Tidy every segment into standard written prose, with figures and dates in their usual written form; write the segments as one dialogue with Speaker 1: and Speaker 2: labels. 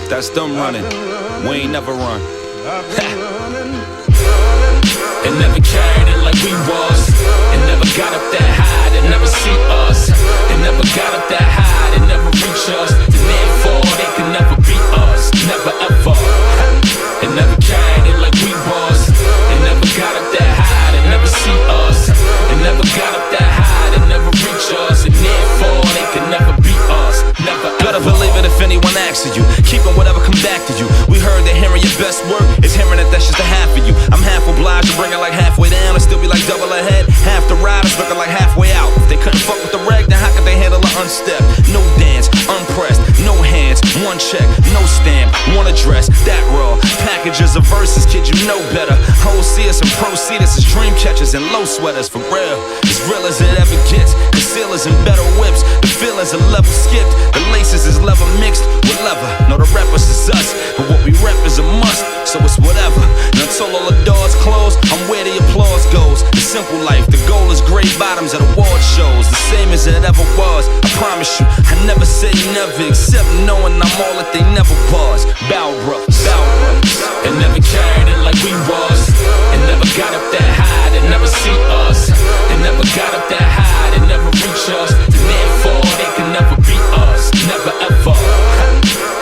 Speaker 1: That's them running. We ain't never run.
Speaker 2: And never carried it like we was. And never got up that high, they never see us. And never got up that high, they never reach us. And therefore they can never beat us, never ever. And never carried it like we was. And never got up that high, they never see us. And never got up that high, they never reach us. And therefore they can never beat us, never ever.
Speaker 1: Better believe it if anyone asks you. Keeping whatever come back to you. We heard that hearing your best work is hearing that that's just a half of you. I'm half obliged to bring it like halfway down and still be like double ahead. Half the riders looking like halfway out. If they couldn't fuck with the reg, then how could they handle an unstep? No dance, unpressed, no hands, one check, no stamp, one address, that raw. Packages of verses, kid, you know better. Hoes see us and proceed us as dream catchers and low sweaters, for real. As real as it ever gets. Concealers and better whips. The feelings are level skipped. The laces is level mixed with leather. No, the rappers is us, but what we rep is a must, so it's whatever. And until all the doors close, I'm where the applause goes. The simple life, the goal is great bottoms at award shows. The same as it ever was, I promise you. I never say never, except knowing I'm all that they never was. Bow brothers, bow brothers.
Speaker 2: And never carried it like we was. And never got up that high, they never see us. And never got up that high, they never reach us. And therefore they can never beat us, never ever.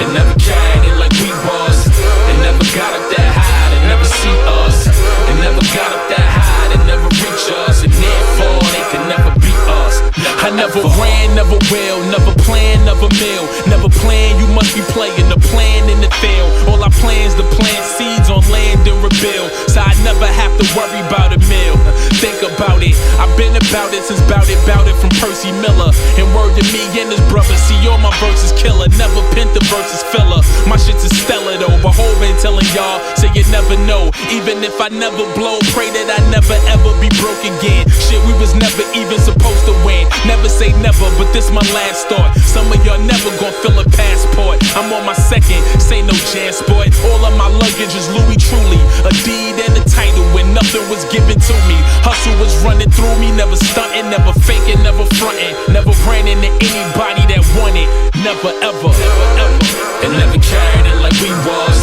Speaker 2: And never carried it like we was. And never got up that high, they never see us. And never got up that high, they never reach us. And therefore they can never beat us,
Speaker 3: I never ran, never will, never plan, never mill. Never plan, you must be playing the plan in the field. All I plan's to plant seeds on land and rebuild, so I never have to worry about a meal. Think about it, I've been about it since bout it from Percy Miller. And word to me and his brothers, see all my verses killer. Never pent the verses filler. My shit's is stellar though, but Hov ain't telling y'all, so you never know. Even if I never blow, pray that I never ever be broke again. Shit, we was never even supposed to win. Never say never, but this my last thought. Some of y'all never gon' fill a passport. I'm on my second, say no chance, boy. All of my luggage is Louis truly. A deed and a title when nothing was given to me. Hustle was running through me, never stunting, never faking, never fronting. Never ran into anybody that wanted, never ever, never ever.
Speaker 2: And never carried it like we was.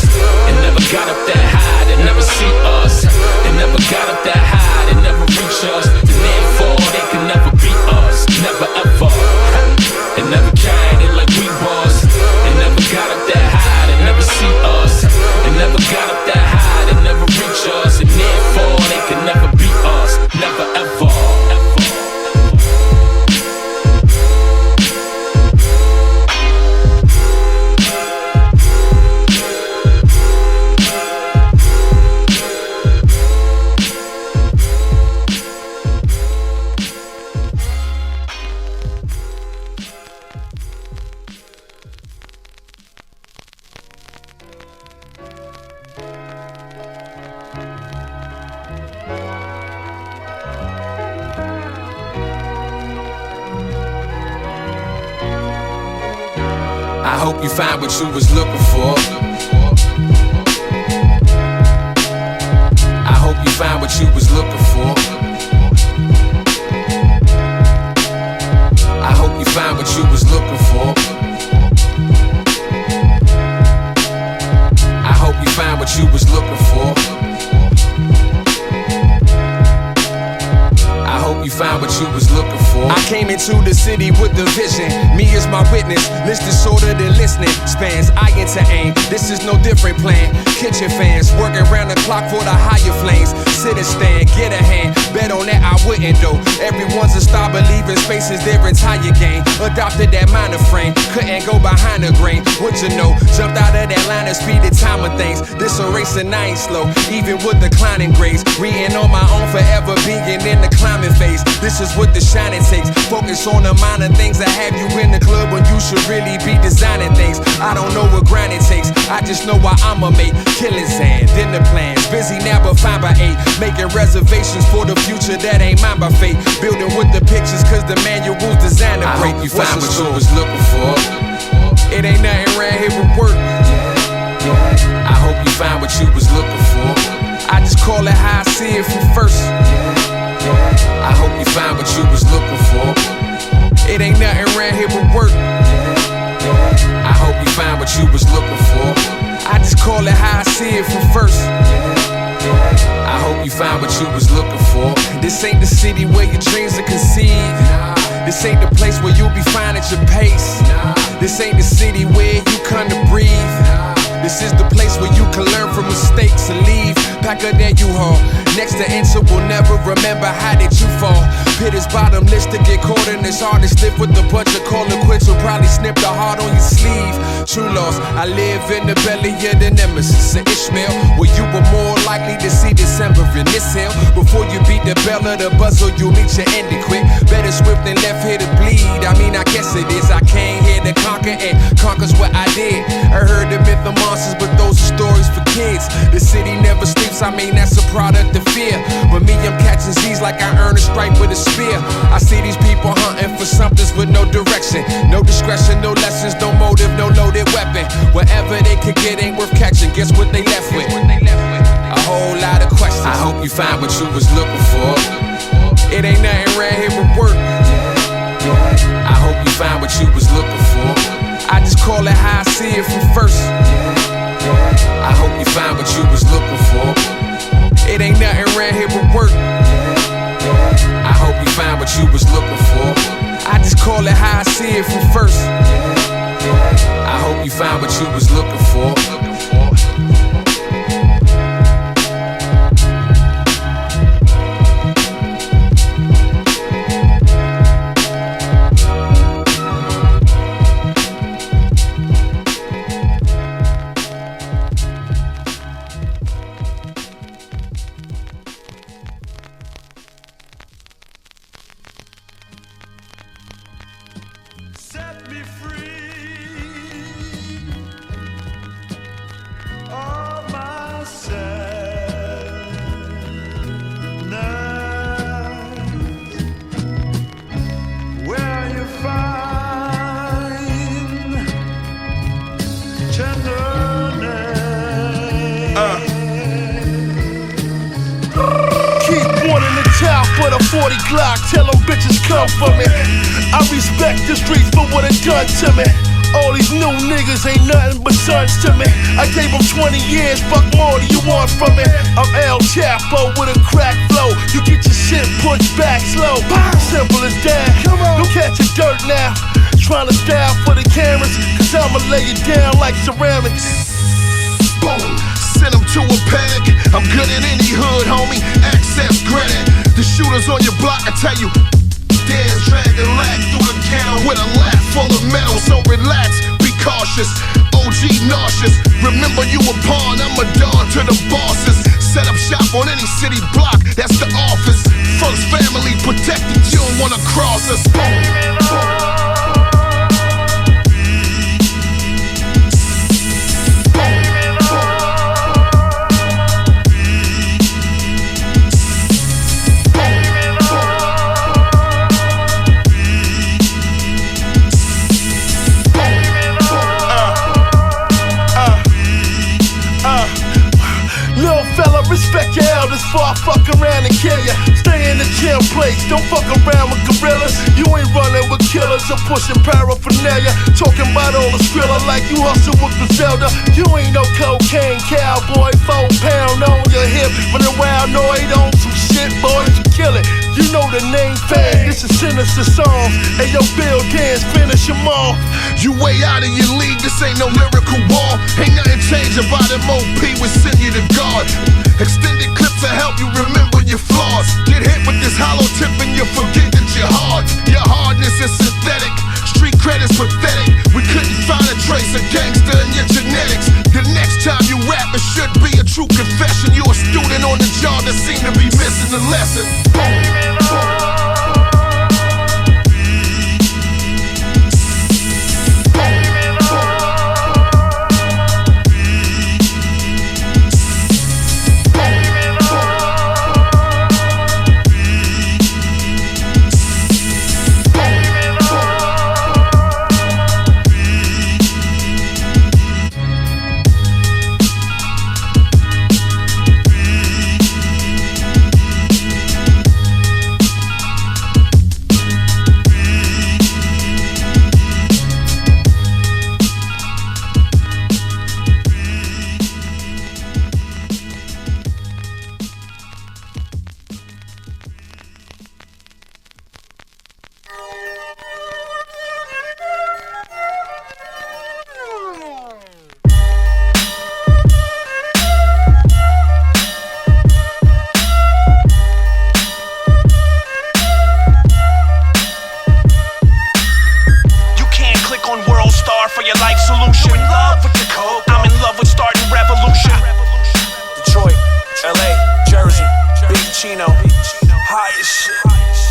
Speaker 2: And never got up that high, they never see us. And never got up that high, they never reach us. And therefore they can never beat us, never ever. And never carried it like we was. And never got up that high, they never see us. And never got up that high, they never reach us. And therefore they can never beat us, never ever.
Speaker 4: I hope you find what you was looking for. I hope you find what you was looking for. I hope you find what you was looking for. I hope you find what you was looking for. I hope you found what you was looking for. I came into the city with the vision. Me is my witness. List is shorter than listening spans. I enter aim. This is no different plan. Kitchen fans working round the clock for the higher flames. Sit and stand, get a hand. Bet on that I wouldn't though. Everyone's a star, believing space is their entire game. Adopted that minor frame. Couldn't go behind the grain. What you know? Jumped out of that line of speed, the time of things. This a race and I ain't slow. Even with declining grades. Reading on my own, forever being in the climbing phase. This is what the shining takes. Focus on the minor things that have you in the club when you should really be designing things. I don't know what grind it takes. I just know why I'ma make killings and dinner plans. Busy now but fine by 8. Making reservations for the future that ain't mine by fate. Building with the pictures cause the manual's designed to break. I hope you find what you was looking for. It ain't nothing around here but work. I hope you find what you was looking for. I just call it how I see it from first. I hope you find what you was looking for. It ain't nothing around here but work. I hope This ain't the city where your dreams are conceived. This ain't the place where you'll be fine at your pace. This ain't the city where you come to breathe. This is the place where you can learn from mistakes and leave. Pack up that U-Haul. Next to enter, will never remember how did you fall. Pit is bottomless to get caught in. It's hard to slip with a bunch of call it quits. Will probably snip the heart on your sleeve. True loss, I live in the belly of the nemesis of Ishmael, where you were more likely to see December in this hill. Before you beat the bell of the buzzer, you'll meet your ending quick. Better swift than left here to bleed. I mean, I guess it is. I came here to conquer and conquer's what I did. I heard the myth of monsters, but those are stories for kids. The city never sleeps, I mean, that's a product of fear. But me, I'm catching Z's like I earned a stripe with a spear. I see these people hunting for somethings with no direction, no discretion, no lessons, no motive, no loaded weapon. Whatever they could get ain't worth catching. Guess what they left with? A whole lot of questions. I hope you find what you was looking for. It ain't nothing right here but work. I hope you find what you was looking for. I just call it how I see it from first. I hope you find what you was looking for. It ain't nothing right here but work. I hope you find what you was looking for. I just call it how I see it from first. I hope you found what you was looking for.
Speaker 5: Set me free. All my sadness, where you find tenderness.
Speaker 6: Keep wanting the child for the 40 Glock. Tell them bitches come for me. I respect the streets for what it done to me. All these new niggas ain't nothing but sons to me. I gave them 20 years, fuck more do you want from me? I'm El Chapo with a crack flow. You get your shit pushed back slow. Simple as that. Don't catch your dirt now. Trying to style for the cameras, cause I'ma lay it down like ceramics.
Speaker 7: Boom, send them to a peg. I'm good in any hood, homie. Access granted. The shooters on your block, I tell you. Dance, drag and lack through the ghetto with a lap full of metal. So relax, be cautious. OG nauseous. Remember you a pawn, I'm a dawn to the bosses. Set up shop on any city block, that's the office. First family protected, you don't wanna cross us.
Speaker 6: Respect your elders before I fuck around and kill ya. Stay in the chill place, don't fuck around with gorillas. You ain't running with killers or pushing paraphernalia. Talking about all the skrilla like you hustle with Griselda. You ain't no cocaine cowboy, 4 pound on your hip. But a wild noid on some shit, boy, you kill it. You know the name Fang, this is sinister song. And yo, Bill Dance, finish them off.
Speaker 7: You way out of your league, this ain't no lyrical wall. Ain't nothing changed about MOP, we send you to God. Extended clips to help you remember your flaws. Get hit with this hollow tip and you forget that you're hard. Your hardness is synthetic, street credit's pathetic. We couldn't find a trace of gangster in your genetics. The next time you rap, it should be a true confession. You a student on the job that seem to be missing the lesson.
Speaker 1: your life solution. You in love with the code? I'm in love with starting revolution. Detroit, LA, Jersey, Big Chino, high as shit.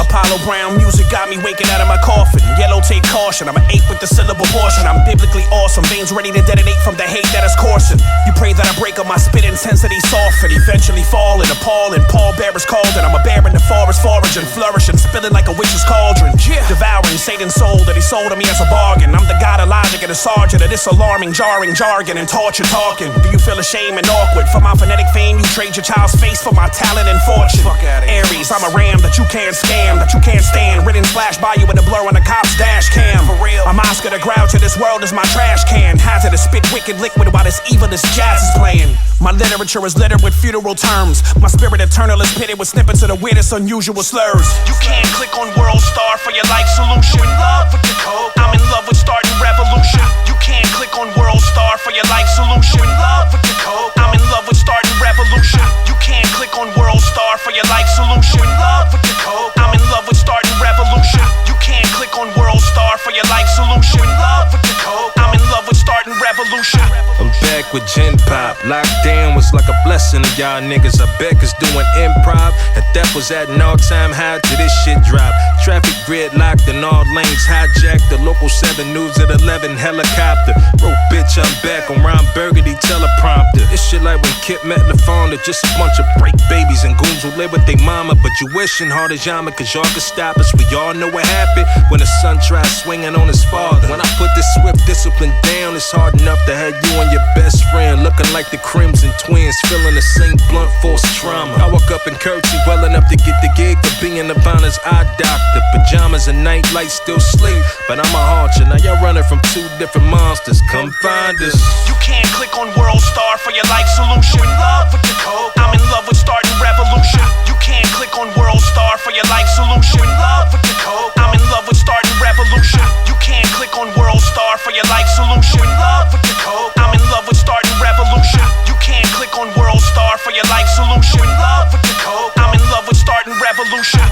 Speaker 1: Apollo Brown music got me waking out of my coffin. Yellow tape caution, I'm an ape with the syllable portion. I'm biblically awesome, veins ready to detonate from the hate that is coursing. You pray that I break up my spit intensity soften, eventually falling, appalling. Pallbearers called and I'm a bear in the forest, foraging, flourishing, spilling like a witch's cauldron. Devouring Satan's soul that he sold to me as a bargain. I'm the god of logic and a sergeant of this alarming, jarring jargon and torture talking. Do you feel ashamed and awkward? For my phonetic fame, you trade your child's face for my talent and fortune. Aries, I'm a ram that you can't scam, that you can't stand. Written flash by you with a blur on the cop's dash cam. For real, I'm Oscar the Grouch of this world is my trash can. Hazardous, spit wicked liquid while this evilest jazz is playing. My literature is littered with funeral terms. My spirit eternal is pitted with snippets of the weirdest unusual slurs. You can't click on World Star for your life solution. You in love with the code? I'm in love with starting revolution. You can't click on World Star for your life solution. You in love with the code? I'm in love with starting revolution. You can't click on World Star for your life solution. You in love with the code? I'm in love with starting revolution. You can't click on World Star for your life solution. You in love with the code? I'm in love with starting revolution.
Speaker 8: I'm back with Gen Pop. Lockdown was like a blessing to y'all niggas. I bet cause doing improv and theft was at an all-time high till this shit dropped. Traffic gridlocked in all lanes, hijacked the local 7 news at 11 helicopter. Bro, bitch, I'm back on Ron Burgundy teleprompter. This shit like when Kip met LaFonda, just a bunch of break babies and goons who live with their mama. But you wishing hard as Yama cause y'all could stop us. We all know what happened when the son tried swinging on his father. When I put this swift discipline down, it's hard enough to have you and your best friend looking like the Crimson Twins, feeling the same blunt force trauma. I woke up in curtsy well enough to get the gig for being Nirvana's eye doctor. Pajamas and night lights still sleep, but I'm a hauncher. Now y'all running from 2 different monsters. Come find us.
Speaker 1: You can't click on World Star for your life solution. You in love with the code? I'm in love with starting revolution. You can't click on World Star for your life solution. You in love with the code? I'm in love with starting revolution. You can't click on World Star for your life solution. You in love with the code? I'm in love with starting revolution. You can't click on World Star for your life solution. You in love with the code? I'm in love with starting revolution.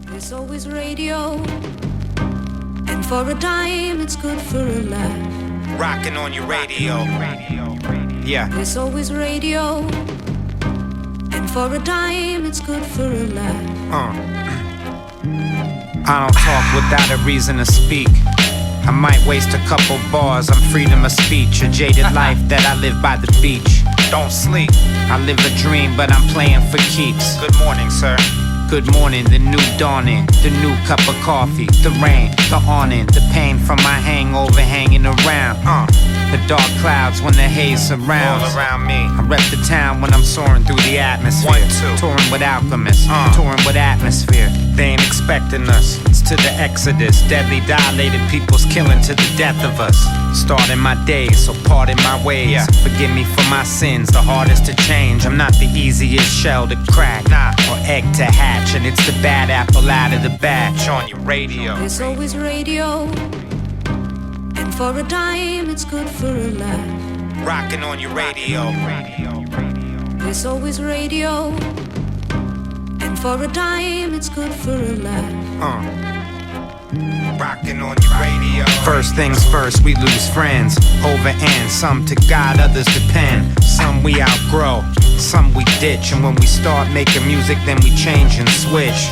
Speaker 9: There's always radio, and for a dime it's good for a laugh.
Speaker 10: Rocking on your radio. Yeah.
Speaker 9: There's always radio, and for a dime it's good for a laugh.
Speaker 10: I don't talk without a reason to speak. I might waste a couple bars, I'm freedom of speech. A jaded life that I live by the beach. Don't sleep. I live a dream, but I'm playing for keeps. Good morning, sir. Good morning, the new dawning, the new cup of coffee, the rain, the awning, the pain from my hangover hanging around. The dark clouds when the haze surrounds. All around me. I rep the town when I'm soaring through the atmosphere. 1, 2. Touring with alchemists, touring with atmosphere. They ain't expecting us. It's to the exodus. Deadly dilated people's killing to the death of us. Starting my days, so pardon my ways. Yeah. Forgive me for my sins, the hardest to change. I'm not the easiest shell to crack, or egg to hatch. And it's the bad apple out of the batch. On your radio.
Speaker 9: There's always radio, and for a dime it's good for a laugh.
Speaker 10: Rocking on your radio.
Speaker 9: There's always radio, and for a dime it's good for a laugh.
Speaker 10: Rocking on your radio. First things first, we lose friends over ends. Some to God, others depend. Some we outgrow, some we ditch. And when we start making music, then we change and switch.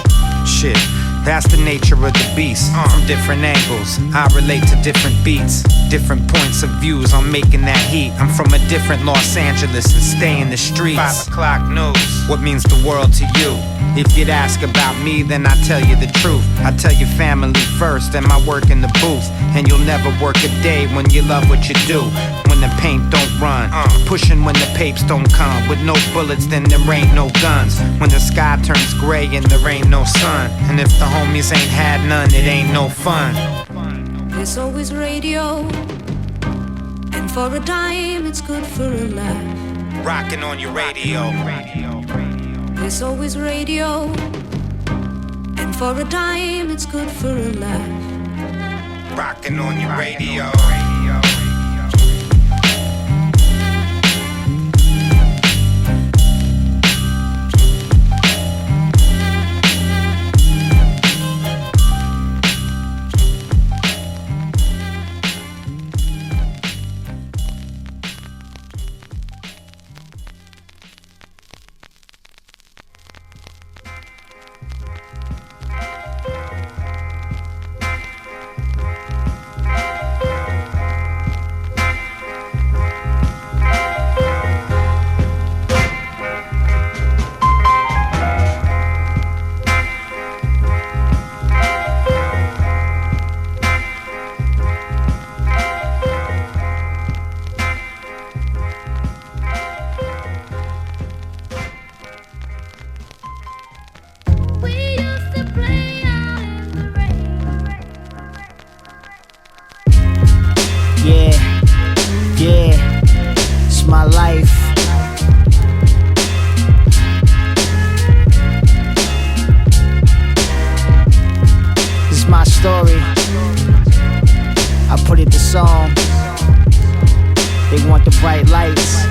Speaker 10: Shit, that's the nature of the beast. From different angles, I relate to different beats, different points of views on making that heat. I'm from a different Los Angeles and stay in the streets. 5 o'clock news, what means the world to you? If you'd ask about me, then I tell you the truth. I tell your family first and my work in the booth. And you'll never work a day when you love what you do. When the paint don't run, pushing when the papes don't come. With no bullets, then there ain't no guns. When the sky turns gray and there ain't no sun. And if the homies ain't had none, it ain't no fun.
Speaker 9: There's always radio, and for a dime it's good for a laugh.
Speaker 10: Rocking on your radio.
Speaker 9: There's always radio, for a dime, it's good for a laugh.
Speaker 10: Rocking on your radio.
Speaker 11: My life. This is my story. I put it to song. They want the bright lights,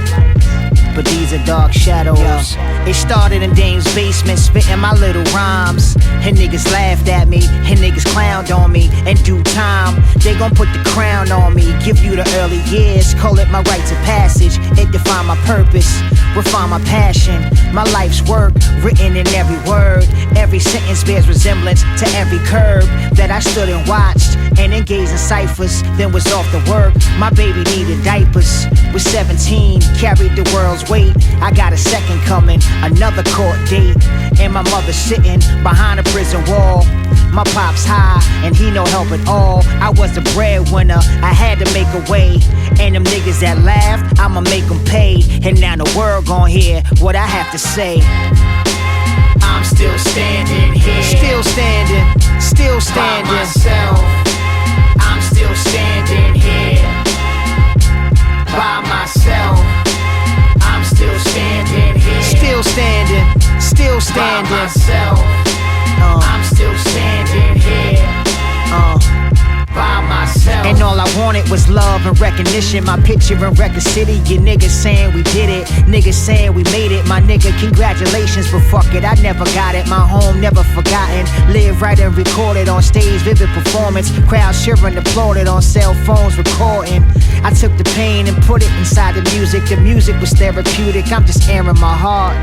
Speaker 11: but these are dark shadows. It started in Dame's basement, spitting my little rhymes. And niggas laughed at me, and niggas clowned on me. In due time, they gon' put the crown on me. Give you the early years, call it my rites of passage. It defined my purpose, refine my passion. My life's work, written in every word. Every sentence bears resemblance to every curb that I stood and watched and engaged in ciphers, then was off to work. My baby needed diapers. Was 17, carried the world's weight. I got a second coming, another court date. And my mother sitting behind a prison wall. My pop's high, and he no help at all. I was the breadwinner, I had to make a way. And them niggas that laughed, I'ma make them pay. And now the world gon' hear what I have to say. I'm still standing here. Still standing, still standing. By myself, I'm still standing here. By myself, I'm still standing here. Still standing, still standing. By myself, I'm still standing here. By myself. And all I wanted was love and recognition. My picture in Record City. You niggas saying we did it, niggas saying we made it. My nigga, congratulations, but fuck it, I never got it. My home never forgotten. Live right and recorded on stage, vivid performance. Crowds cheering, applauded on cell phones, recording. I took the pain and put it inside the music. The music was therapeutic, I'm just airing my heart.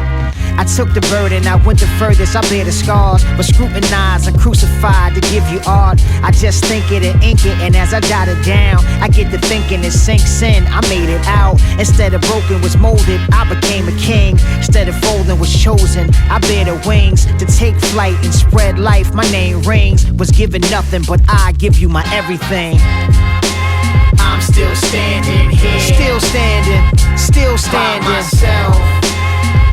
Speaker 11: I took the burden, I went the furthest, I bear the scars, but scrutinized and crucified to give you art. I just think it and ink it, and as I jot it down, I get to thinking it sinks in. I made it out. Instead of broken was molded, I became a king. Instead of folding was chosen, I bear the wings to take flight and spread life. My name rings, was given nothing, but I give you my everything. I'm still standing here. Still standing, still standing. By myself,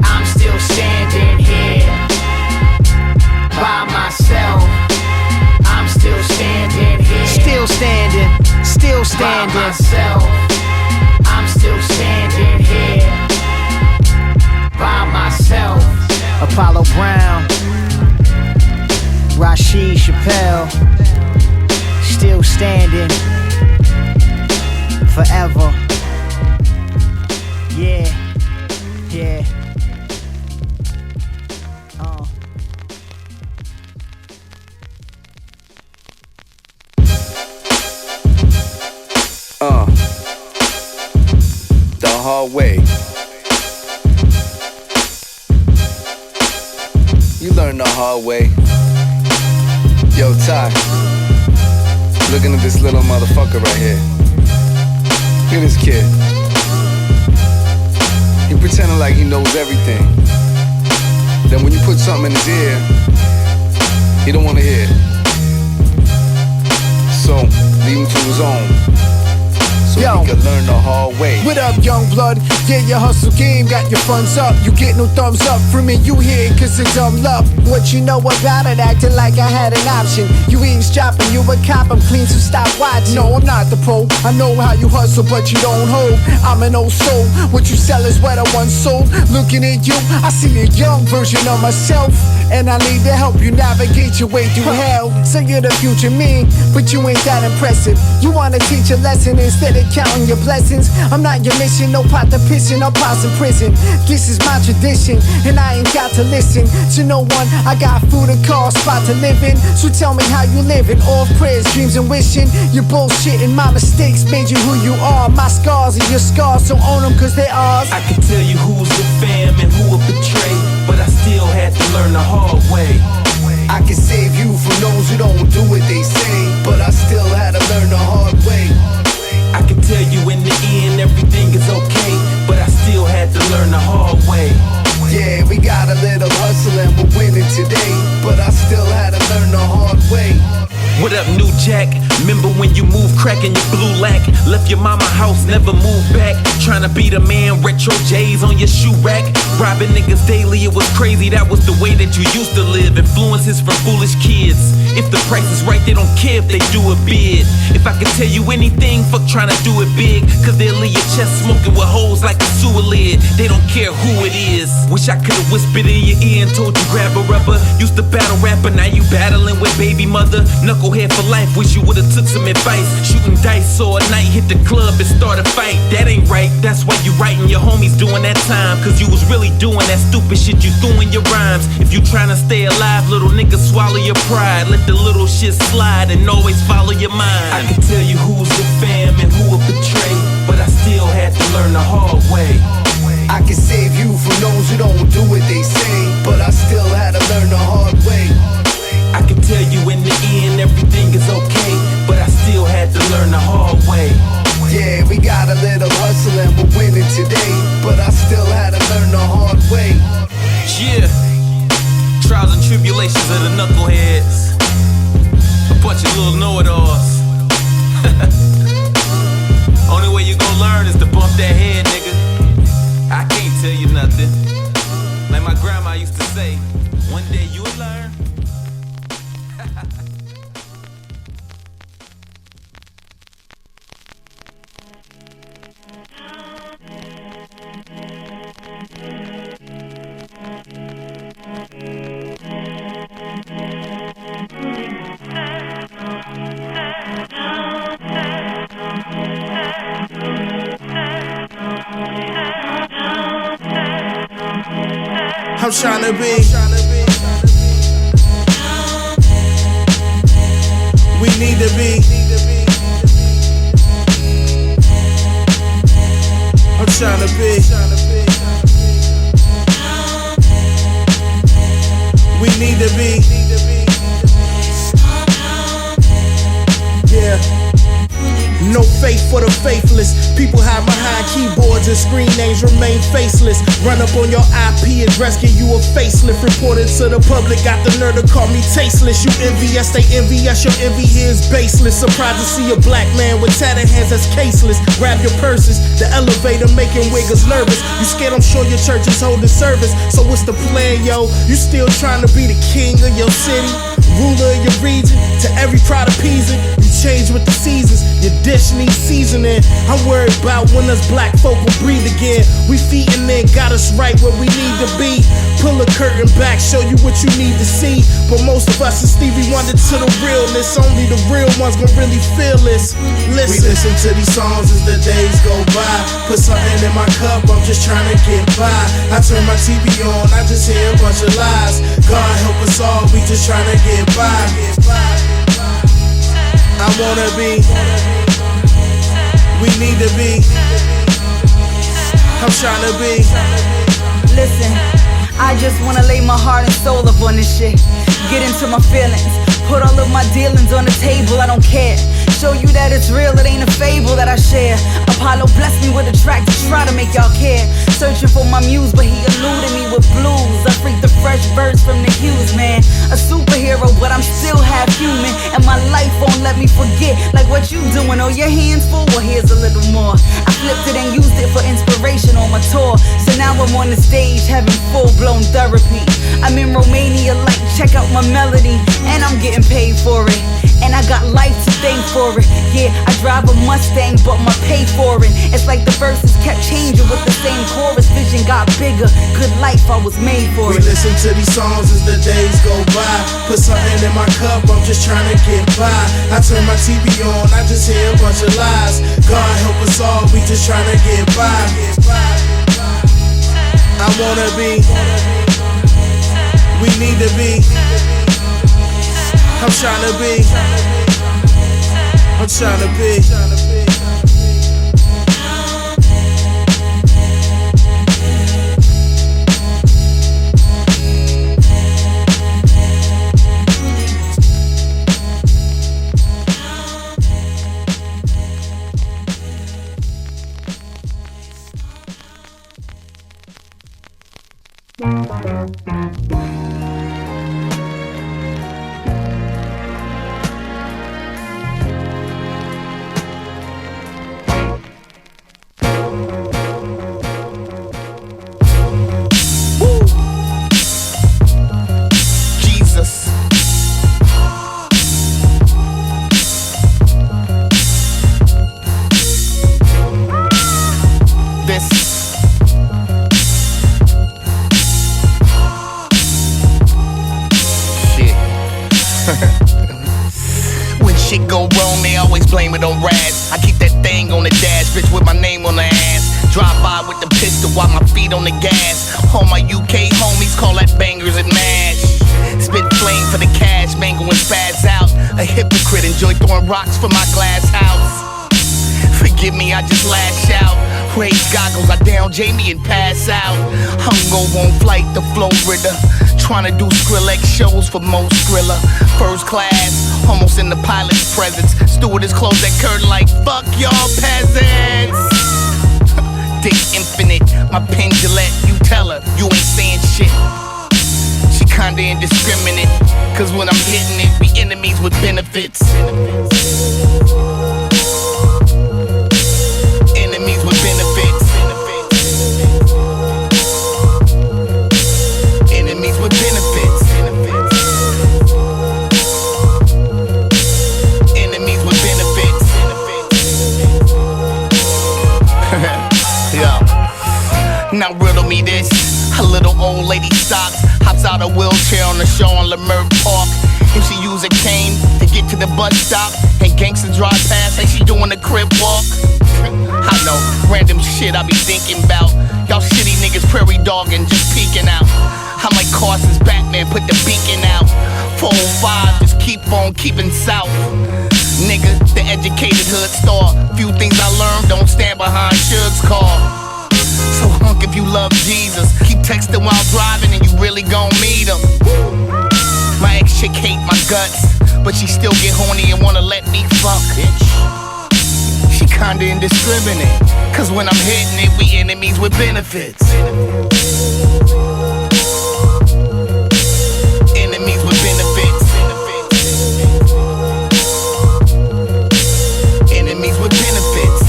Speaker 11: I'm still standing here. By myself, I'm still standing here. Still standing, still standing. By myself, I'm still standing here. By myself. Apollo Brown, Rashid Chappelle, still standing forever. Yeah, yeah.
Speaker 12: The hard way. You learn the hard way. Yo, Ty, looking at this little motherfucker right here. Look at this kid. He pretending like he knows everything. Then when you put something in his ear, he don't wanna hear. So leave him to his own. So he can learn the hard way.
Speaker 13: What up, young blood? Yeah, your hustle game got your funds up. You get no thumbs up from me, you hear it cause it's dumb love. What you know about it, acting like I had an option. You eavesdropping, you a cop, I'm clean, so stop watching. No, I'm not the pro, I know how you hustle, but you don't hold. I'm an old soul, what you sell is what I once sold. Looking at you, I see a young version of myself, and I need to help you navigate your way through hell. So you're the future me, but you ain't that impressive. You wanna teach a lesson instead of counting your blessings. I'm not your mission, no pot to pissing, no pots in prison. This is my tradition, and I ain't got to listen to no one. I got food, a car, spot to live in. So tell me how you living, all prayers, dreams and wishing. You're bullshitting, my mistakes made you who you are. My scars are your scars, so own them cause they're ours.
Speaker 3: I can tell you who's the fam and who will betray, but I still had to learn the hard way.
Speaker 12: I can save you from those who don't do what they say, but I still had to learn the hard way.
Speaker 3: I can tell you in the end everything is okay, but I still had to learn the hard way.
Speaker 12: Yeah, we got a little hustle and we're winning today, but I still had to learn the hard way.
Speaker 3: What up, New Jack? Remember when you moved cracking your blue lack? Left your mama house, never moved back. Tryna be the man, retro J's on your shoe rack. Robbing niggas daily, it was crazy, that was the way that you used to live. Influences from foolish kids. If the price is right, they don't care if they do a bid. If I could tell you anything, fuck tryna do it big, cause they'll leave your chest smoking with holes like a sewer lid. They don't care who it is. Wish I could've whispered in your ear and told you grab a rubber. Used to battle rapper, now you battling with baby mother. Knucklehead for life, wish you would've took some advice. Shooting dice all night, hit the club and start a fight. That ain't right, that's why you writing your homies doing that time, cause you was really doing that stupid shit you threw in your rhymes. If you tryna stay alive, little nigga, swallow your pride. Let the little shit slide and always follow your mind. I can tell you who's the fam and who will betray, but I still had to learn the hard way.
Speaker 12: I can save you from those who don't do what they say, but I still had to learn the hard way.
Speaker 3: I can tell you in the end everything is okay, but I still had to learn the hard way.
Speaker 12: Yeah, we got a little hustle and we're winning today, but I still had to learn the hard way.
Speaker 3: Yeah, trials and tribulations of the knuckleheads, a bunch of little know-it-alls. Only way you gon' learn is to bump that head, nigga. I can't tell you nothing. Like my grandma used to say, one day you'll learn.
Speaker 6: I'm tryna be. We need to be. I'm tryna be. We need to be. Yeah. No faith for the faithless. People hide behind keyboards and screen names remain faceless. Run up on your IP address, give you a facelift. Reported to the public, got the nerve to call me tasteless. You envious, they envious, your envy here is baseless. Surprised to see a black man with tatted hands that's caseless. Grab your purses, the elevator making wiggers nervous. You scared, I'm sure your church is holding service. So what's the plan, yo? You still trying to be the king of your city, ruler of your region, to every pride appeasing. You change with the seasons, your dish needs seasoning. I'm worried about when us black folk will breathe again. We feeding in, got us right where we need to be. Pull a curtain back, show you what you need to see. But most of us is Stevie Wonder to the realness. Only the real ones gon' really feel this. Listen. We listen to these songs as the days go by. Put something in my cup, I'm just trying to get by. I turn my TV on, I just hear a bunch of lies. God help us all, we just trying to get by. I wanna be, we need to be, I'm tryna be.
Speaker 14: Listen, I just wanna lay my heart and soul up on this shit. Get into my feelings, put all of my dealings on the table, I don't care. Show you that it's real, it ain't a fable that I share. Apollo blessed me with a track to try to make y'all care. Searching for my muse, but he eluded me with blues. I freaked the fresh verse from the hues, man. A superhero, but I'm still half human, and my life won't let me forget. Like what you doing, oh your hands full, well here's a little more. I flipped it and used it for inspiration on my tour. So now I'm on the stage having full-blown therapy. I'm in Romania, like, check out my melody, and I'm getting paid for it. And I got life to thank for it. Yeah, I drive a Mustang, but my pay for it. It's like the verses kept changing with the same chorus. Vision got bigger, good life, I was made for it.
Speaker 15: We listen to these songs as the days go by. Put something in my cup, I'm just trying to get by. I turn my TV on, I just hear a bunch of lies. God help us all, we just trying to get by. I wanna be, we need to be. I'm tryna be, I'm tryna be.
Speaker 16: Shit go wrong, they always blame it on Raz. I keep that thing on the dash, bitch with my name on the ass. Drive by with the pistol while my feet on the gas. All my UK homies call that bangers and mash. Spit flame for the cash, mango and spaz out. A hypocrite, enjoy throwing rocks from my glass house. Forgive me, I just lash out. Raise goggles, I down Jamie and pass out. Hungover on flight to Florida. Tryna do Skrillex shows for most Skrilla. First class, almost in the pilot's presence. Stewardess closed that curtain like, fuck y'all peasants. Dick infinite, my pen Gillette. You tell her, you ain't saying shit. She kinda indiscriminate, cause when I'm hitting it, we enemies with benefits. Enemies with benefits. Enemies with benefits. Enemies with benefits. Yo, now riddle me this. A little old lady stops, hops out a wheelchair on the show on Leimert Park. If she use a cane to get to the bus stop, and gangsters drive past like she doing a crib walk. I know, random shit I be thinking about. Y'all shitty niggas prairie dogging, just peeking out. I'm like Carson's Batman, put the beacon out. 405, just keep on keeping south. Nigga, the educated hood star. Few things I learned, don't stand behind Suge's car. So hunk if you love Jesus. Keep texting while driving and you really gon' meet him. My ex-chick hate my guts, but she still get horny and wanna let me fuck. She kinda indiscriminate, cause when I'm hitting it, we enemies with benefits. Enemies with benefits. Enemies with benefits.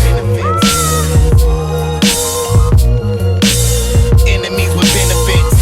Speaker 16: Enemies with benefits.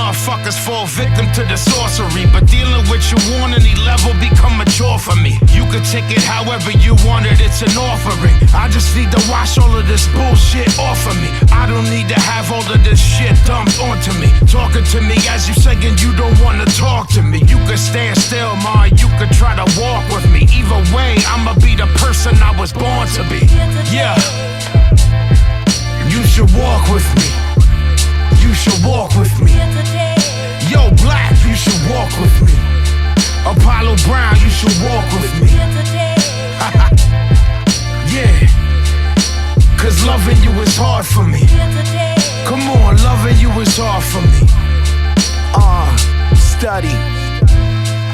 Speaker 17: motherfuckers fall victim to the sorcery. But dealing with you on any level become a chore for me. You could take it however you want it, it's an offering. I just need to wash all of this bullshit off of me. I don't need to have all of this shit dumped onto me. Talking to me as you saying you don't wanna talk to me. You could stand still, ma, you could try to walk with me. Either way, I'ma be the person I was born to be. Yeah. You should walk with me. You should walk with me. Yo, Black, you should walk with me. Apollo Brown, you should walk with me. Yeah. Cause loving you is hard for me. Come on, loving you is hard for me.
Speaker 18: Study.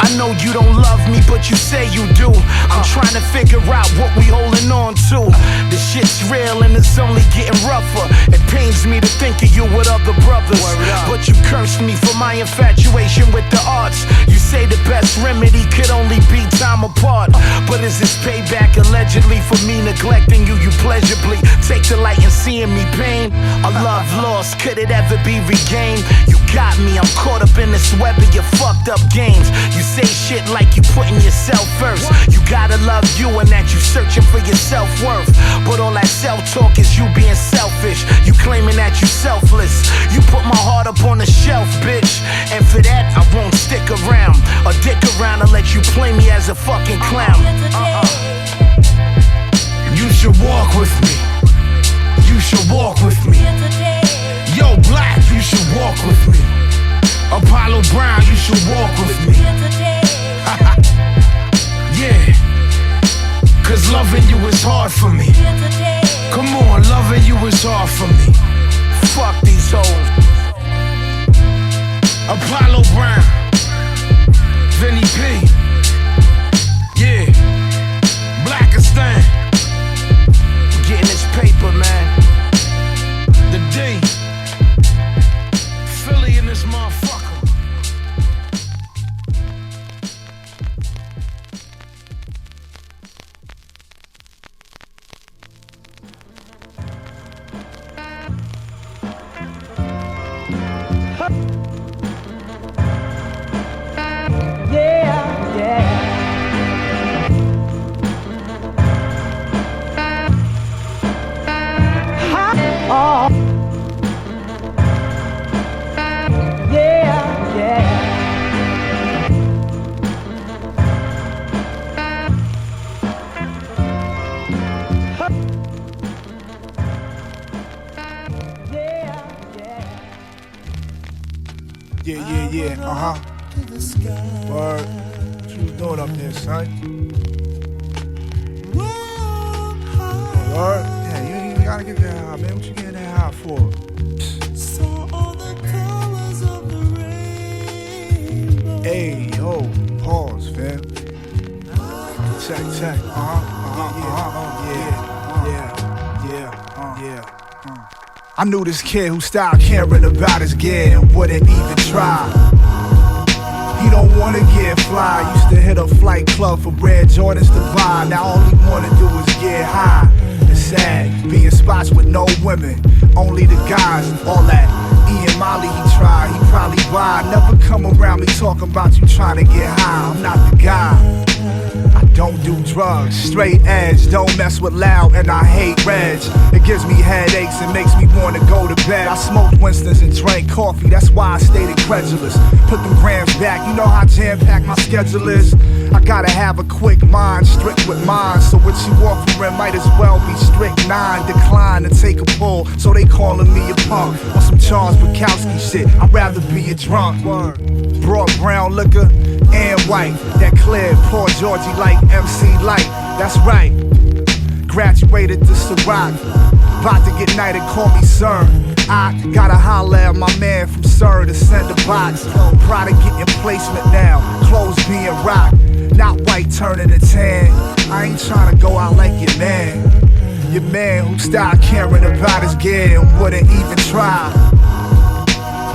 Speaker 18: I know you don't love me, but you say you do. I'm trying to figure out what we holding on to. The shit's real and it's only getting rougher. It pains me to think of you with other brothers, but you cursed me for my infatuation with the arts. You say the best remedy could only be time apart. But is this payback allegedly for me neglecting you? You pleasurably take delight in seeing me pain. A love lost, could it ever be regained? You got me, I'm caught up in this web of your fucked up games. You say shit like you putting yourself first. You gotta love you and that you searching for your self-worth. But all that self-talk is you being selfish. You claiming that you selfless. You put my heart up on the shelf, bitch. And for that, I won't stick around or dick around and let you play me as a fucking clown.
Speaker 17: You should walk with me. You should walk with me. Yo, Black, you should walk with me. Apollo Brown, you should walk with me. Yeah. Cause loving you is hard for me. Come on, loving you is hard for me.
Speaker 18: Fuck these hoes.
Speaker 17: Apollo Brown, Vinny P. Yeah. Blackistan.
Speaker 18: Getting this paper, man.
Speaker 17: The D. Philly in this motherfucker.
Speaker 6: Word. What you was doing up there, son? Word? Yeah, you ain't even gotta get that high, man. What you getting that high for? Hey, yo, pause, fam. Check. Yeah. I knew this kid who stopped caring about his gear and wouldn't even try. He don't wanna get fly. Used to hit a flight club for red Jordans to buy. Now all he wanna do is get high. It's sad, being spots with no women, only the guys. All that E and Molly he tried, he probably buy. Never come around me talking about you trying to get high. I'm not the guy. I don't do drugs, straight edge, don't mess with loud, and I hate reg. It gives me headaches and makes me wanna go to bed. I smoked Winston's and drank coffee, that's why I stayed incredulous. Put them grams back, you know how jam-packed my schedule is. I gotta have a quick mind, strict with mine. So what you offering might as well be strict 9. Decline to take a pull, so they calling me a punk. On some Charles Bukowski shit, I'd rather be a drunk. Broad brown liquor and white, that clear, poor Georgie like MC Light. That's right, graduated to Ciroc. About to get knighted, call me sir. I gotta holler at my man from Sir to send a box. Product getting placement now, clothes being rocked. Not white turning to tan. I ain't tryna go out like your man. Your man who stopped caring about his gear and wouldn't even try.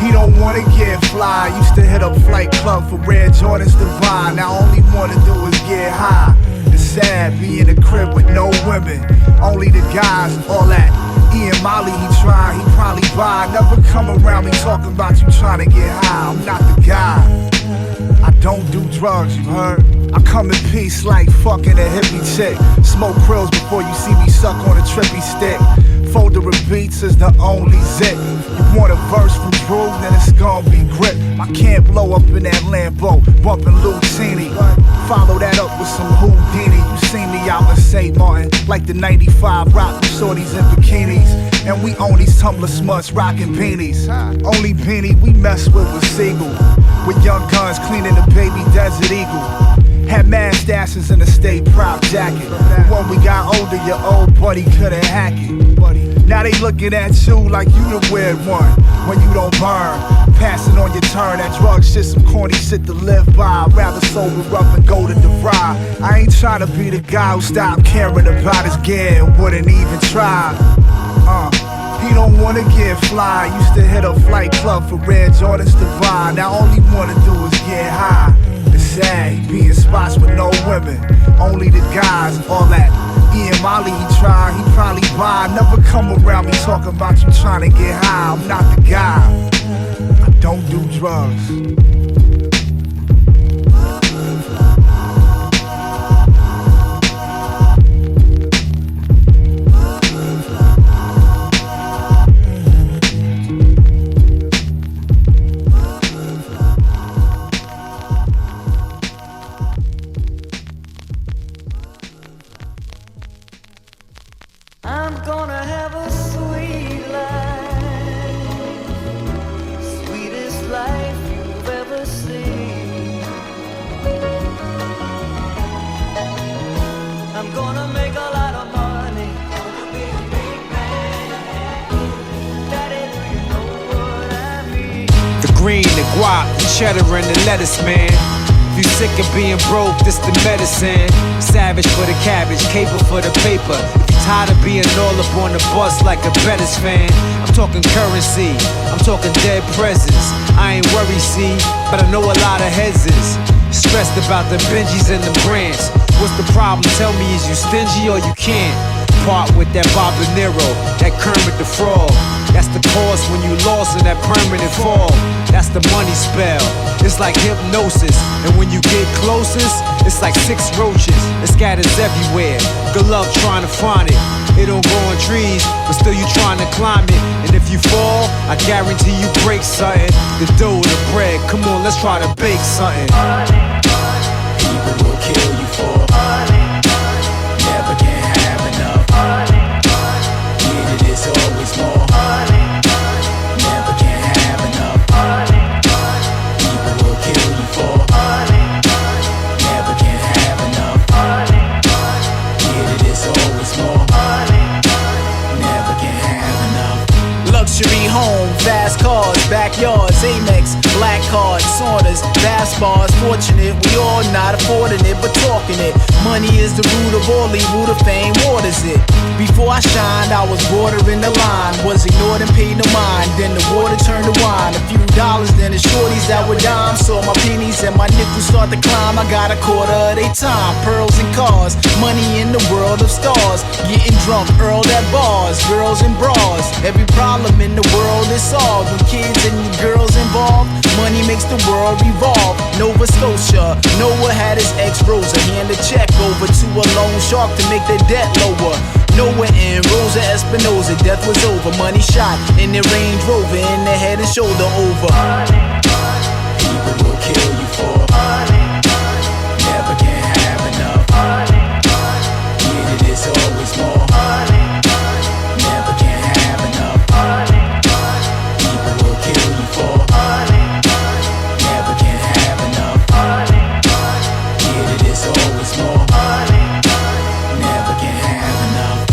Speaker 6: He don't wanna get fly. Used to hit up flight club for red Jordans to buy. Now all he wanna do is get high. It's sad, be in a crib with no women, only the guys. All that
Speaker 18: Ian Molly, he tried, he probably buy. Never come around me talking about you trying to get high. I'm not the guy. I don't do drugs, you heard? I come in peace like fucking a hippie chick. Smoke krills before you see me suck on a trippy stick. Folder of beats is the only zip. You want a verse from Drew, then it's gonna be grip. I can't blow up in that Lambo, bumpin' Lucini. Follow that up with some Houdini. You see me out in St. Martin, like the 95 rock with shorties in bikinis. And we own these Tumblr smuts rockin' beanies. Only beanie we mess with was Siegel. With young guns cleaning the baby Desert Eagle. Had mad stashes in a state prop jacket. When we got older, your old buddy couldn't hack it. Now they looking at you like you the weird one. When you don't burn, passing on your turn. That drug shit, some corny shit to live by. I'd rather sober up and go to the ride. I ain't trying to be the guy who stopped caring about his gear and wouldn't even try. He don't wanna get fly. Used to hit a flight club for red Jordans to buy. Now all he wanna do is get high. It's sad, he be in spots with no women, only the guys, all that. Ian Molly, he tried, he probably buy. Never come around me talking about you trying to get high. I'm not the guy. I don't do drugs.
Speaker 5: I'm gonna have a sweet life, sweetest life you've ever seen. I'm gonna make a lot of money, gonna be a big man. Daddy, do you know what I mean?
Speaker 10: The green, the guap, the cheddar, and the lettuce, man. If you sick of being broke, this the medicine. Savage for the cabbage, caper for the paper. If you tired of being all up on the bus like a Bettis fan, I'm talking currency, I'm talking dead presents. I ain't worried, see, but I know a lot of heads is stressed about the Benjis and the brands. What's the problem? Tell me, is you stingy or you can't? Part with that Bob De Niro, that Kermit the Frog. That's the cause when you lost in that permanent fall. That's the money spell. It's like hypnosis, and when you get closest, it's like 6 roaches. It scatters everywhere. Good luck trying to find it. It don't grow on trees, but still you trying to climb it. And if you fall, I guarantee you break something. The dough, the bread. Come on, let's try to bake something.
Speaker 2: People will kill you for never can have enough. Get it, it's always more. Never can have enough. People will kill you for never can have enough. Get it, it's always more. Never can have enough.
Speaker 19: Luxury home, fast cars, backyards, Amex, black cards, saunas, fast bars. Fortunate, we all not affording it, but talking it. Money is the root of all evil, the fame waters it. Before I shined, I was bordering the line, was ignored and paid no mind. Then the water turned to wine, a few dollars, then the shorties that were dimes. Saw my pennies and my nickels start to climb. I got a quarter of they time, pearls and cars, money in the world of stars. Getting drunk, Earl at bars, girls and bras. Every problem in the world is solved when kids and the girls involved. Money makes the world revolve. Nova Scotia, Noah had his ex Rosa hand a check over to a loan shark to make the debt lower. Noah and Rosa Espinosa, death was over. Money shot in their Range Rover, in the head and shoulder over.
Speaker 2: People will kill you for never can have enough. Get it, it's always more. Never can have enough. People will kill you for never can have enough. Get it, it's always more. Never can have enough.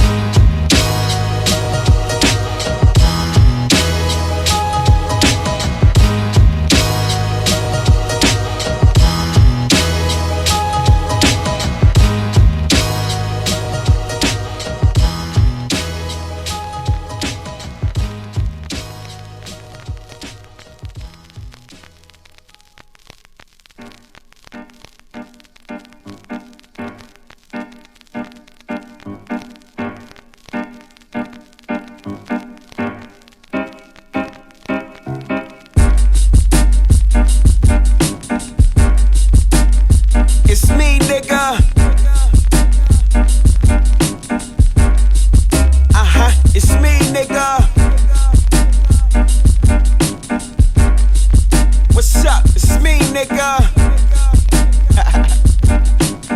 Speaker 20: nigga.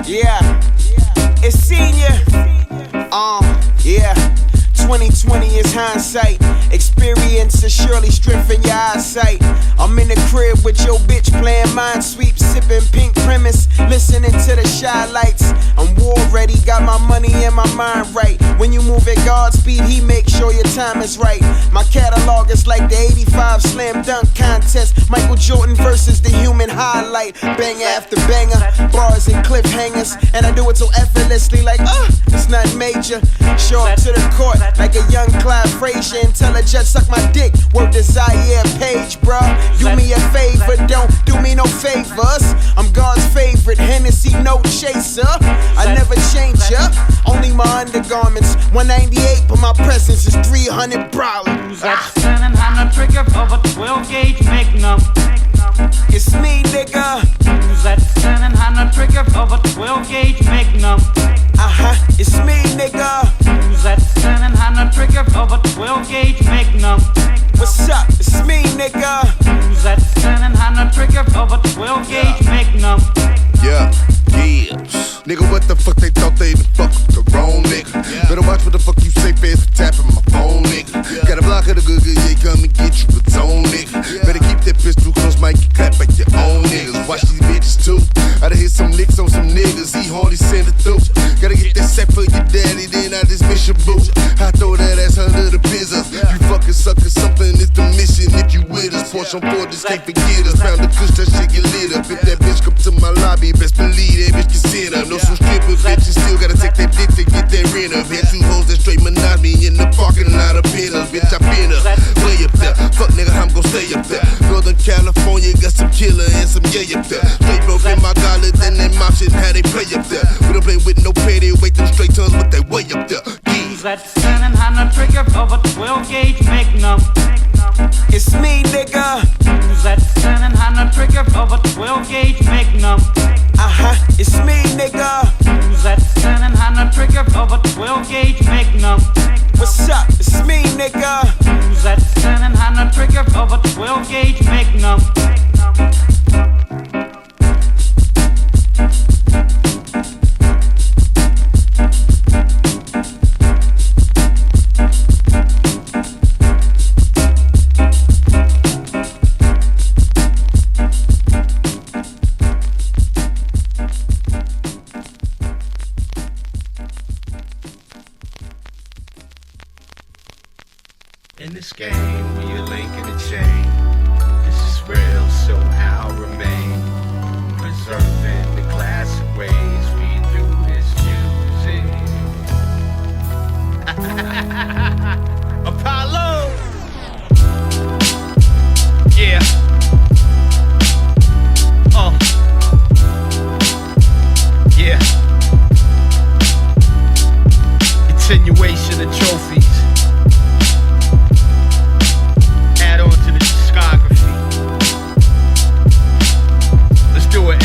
Speaker 20: Yeah, it's senior. Yeah. 2020 is hindsight. Experience has surely strengthened your eyesight. I'm in the crib with your bitch playing Minesweep, sipping pink premise, listening to the shy lights. I'm war ready, got my money and my mind right. When you move at Godspeed, he makes sure your time is right. My catalog is like the 85 slam dunk contest. Michael Jordan versus the human highlight. Banger after banger, bars and cliffhangers. And I do it so effortlessly like, it's nothing major. Show up to the court like a young Clyde Frazier. Until a judge suck my dick, work the Zaire page, bruh. Do me a favor, don't do me no favors. I'm God's favorite, Hennessy, no chaser. I never change ya, only my undergarments. 198, but my presence is 300 problems.
Speaker 21: Standing on the trigger of a 12 gauge Magnum.
Speaker 20: It's me, nigga.
Speaker 21: Who's that standing on the trigger of a 12 gauge Magnum?
Speaker 20: It's me, nigga.
Speaker 21: Who's that standing on the trigger of a 12 gauge Magnum?
Speaker 20: What's up? It's me, nigga.
Speaker 21: Who's that standing on the trigger of a 12 gauge Magnum?
Speaker 7: Yeah. Nigga, what the fuck they thought they fuck the wrong nigga? Better watch what the fuck you say fast for tapping my phone, nigga. Got a block of the good, yeah, come and get you its own nigga. Better keep that pistol close, might get clapped by your own niggas. Watch these bitches too. I done hit some licks on some niggas, he hardly send it through. Gotta get that set for your daddy, then I just miss your boo. I throw that ass under the pizzas. You fucking sucker, something is the mission. If you with us, Porsche on board, just can't forget us. Found the kush, that shit get lit up. If that bitch come to my lobby, best believe that bitch can sit up. Know some strippers, bitches still gotta take that dick to get that rent up. Had two hoes that straight monotony in the parking lot of pinners. Bitch, I been up, way up there. Fuck nigga, I'm gon' stay up there. Northern California got some killer and some yay up there. Straight broke in my gala, then they mop shit, how they play up there. We don't play with no pay, they wait them straight tongues, but they way up there.
Speaker 21: Who's that standing on the trigger of a 12 gauge Magnum?
Speaker 20: It's me, nigga.
Speaker 21: Who's that standing on the trigger of a 12 gauge Magnum?
Speaker 20: It's me, nigga.
Speaker 21: Who's that standing on the trigger of a 12 gauge Magnum?
Speaker 20: What's up? It's me, nigga.
Speaker 21: Who's that standing on the trigger of a 12 gauge Magnum?
Speaker 18: In this game, we a link in a chain. This is real, so I'll remain preserving the classic ways we do this music. Apollo!
Speaker 3: Yeah. Yeah. Continuation of trophies. Add on to the discography. Let's do it,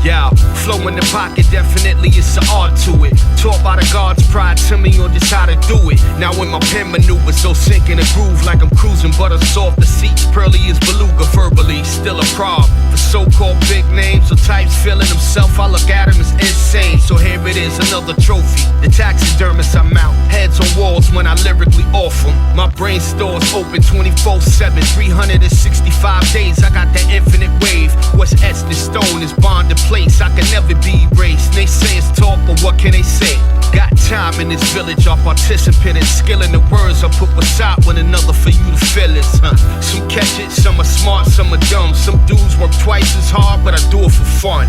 Speaker 3: Yeah, flow in the pocket, definitely it's an art to it. Taught by the God's pride to me on just how to do it. Now when my pen maneuvers, so sink in a groove like I'm cruising, butter soft the seats, pearly as beluga, verbally still a prob. For so-called big names or types feeling himself, I look at him as insane. So here it is, another trophy. The taxidermist I mount, heads on walls when I lyrically off them. My brain store's open 24/7, 365 days. I got that infinite wave. What's etched in stone is bond in place. I can never be erased. They say it's talk, but what can they say? Got time in this village, our participant in skill in the words I put beside one another for you to feel it. Some catch it, some are smart, some are dumb. Some dudes work twice as hard, but I do it for fun.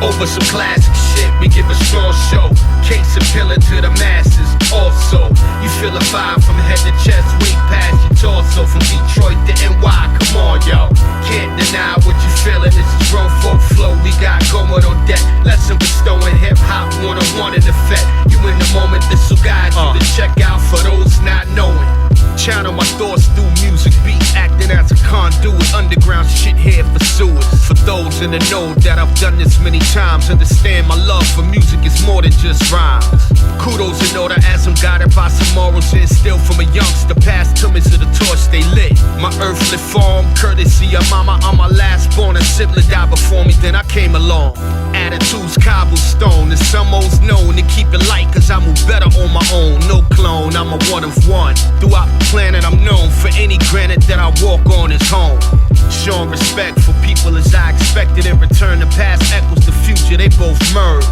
Speaker 3: Over some classic shit, we give a strong show. Case appealing to the masses. Also, you feel a vibe from head to chest, way past your torso. From Detroit to NY, come on, yo. Can't deny what you feeling. This is grown folk flow we got going on deck. Lesson bestowing hip hop one-on-one in effect. You in the moment, this'll guide you to check out for those not knowing. Channel my thoughts through music, beat acting as a conduit. Underground shit here for sewers. For
Speaker 17: those in the know that I've done this many times understand my love for music is more than just rhymes. Kudos in order as I'm guided by some morals instilled from a youngster. Past to me to the torch they lit. My earthly form, courtesy of mama, I'm my last born. A sibling died before me, then I came along. Attitudes cobblestone, and some most known to keep it light, cause I move better on my own. No clone, I'm a one of one. Throughout the planet, I'm known for any granite that I walk on is home. Showing respect for people as I expected. In return, the past echoes the future, they both merge.